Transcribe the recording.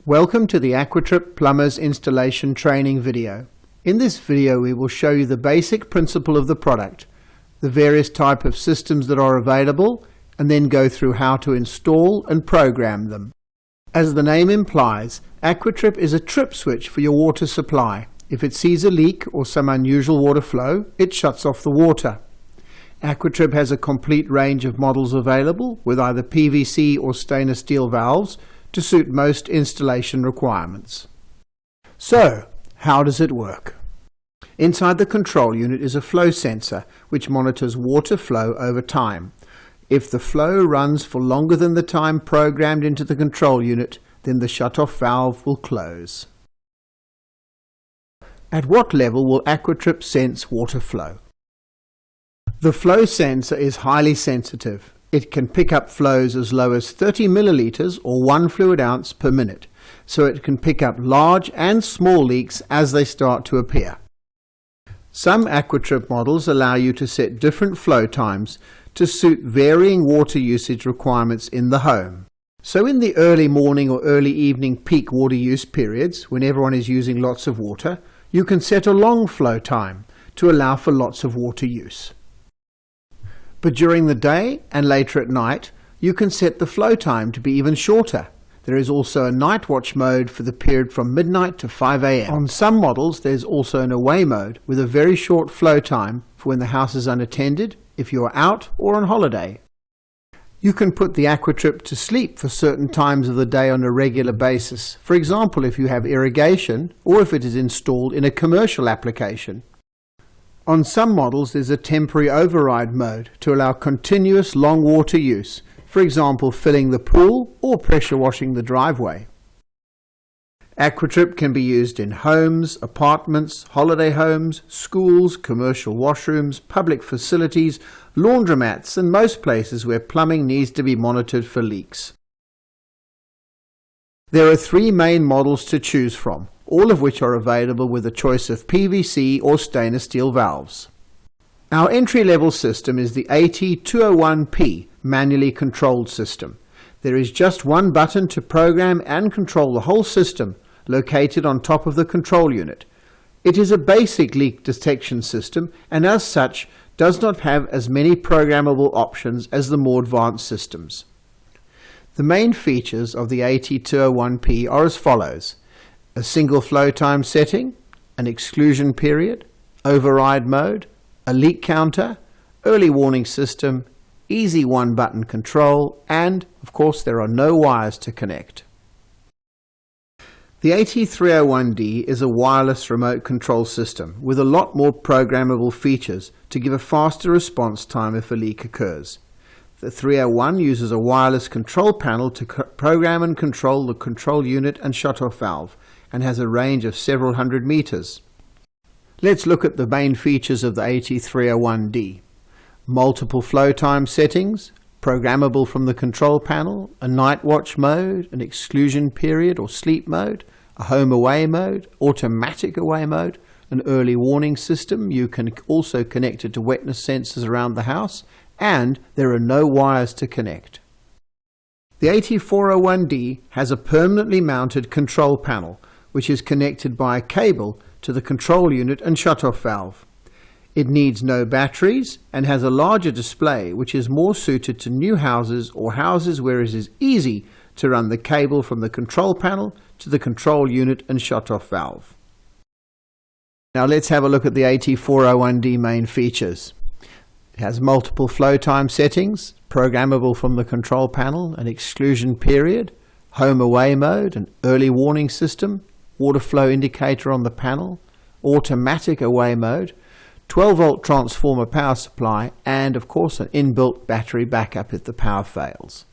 Welcome to the AquaTrip Plumbers Installation Training video. In this video we will show you the basic principle of the product, the various type of systems that are available, and then go through how to install and program them. As the name implies, AquaTrip is a trip switch for your water supply. If it sees a leak or some unusual water flow, it shuts off the water. AquaTrip has a complete range of models available with either PVC or stainless steel valves to suit most installation requirements. So, how does it work? Inside the control unit is a flow sensor which monitors water flow over time. If the flow runs for longer than the time programmed into the control unit, then the shutoff valve will close. At what level will AquaTrip sense water flow? The flow sensor is highly sensitive. It can pick up flows as low as 30 milliliters or 1 fluid ounce per minute, so it can pick up large and small leaks as they start to appear. Some AquaTrip models allow you to set different flow times to suit varying water usage requirements in the home. So in the early morning or early evening peak water use periods, when everyone is using lots of water, you can set a long flow time to allow for lots of water use. But during the day and later at night, you can set the flow time to be even shorter. There is also a night watch mode for the period from midnight to 5 a.m. On some models there's also an away mode with a very short flow time for when the house is unattended, if you are out or on holiday. You can put the AquaTrip to sleep for certain times of the day on a regular basis, for example if you have irrigation or if it is installed in a commercial application. On some models there's a temporary override mode to allow continuous long water use, for example filling the pool or pressure washing the driveway. AquaTrip can be used in homes, apartments, holiday homes, schools, commercial washrooms, public facilities, laundromats and most places where plumbing needs to be monitored for leaks. There are 3 main models to choose from, all of which are available with a choice of PVC or stainless steel valves. Our entry-level system is the AT201P manually controlled system. There is just one button to program and control the whole system located on top of the control unit. It is a basic leak detection system and as such does not have as many programmable options as the more advanced systems. The main features of the AT201P are as follows: a single flow time setting, an exclusion period, override mode, a leak counter, early warning system, easy one-button control, and, of course, there are no wires to connect. The AT301D is a wireless remote control system with a lot more programmable features to give a faster response time if a leak occurs. The 301 uses a wireless control panel to program and control the control unit and shutoff valve, and has a range of several hundred meters. Let's look at the main features of the AT301D. Multiple flow time settings, programmable from the control panel, a night watch mode, an exclusion period or sleep mode, a home away mode, automatic away mode, an early warning system. You can also connect it to wetness sensors around the house, and there are no wires to connect. The AT401D has a permanently mounted control panel which is connected by a cable to the control unit and shutoff valve. It needs no batteries and has a larger display which is more suited to new houses or houses where it is easy to run the cable from the control panel to the control unit and shutoff valve. Now let's have a look at the AT401D main features. It has multiple flow time settings, programmable from the control panel, an exclusion period, home away mode, an early warning system, water flow indicator on the panel, automatic away mode, 12-volt transformer power supply, and of course an inbuilt battery backup if the power fails.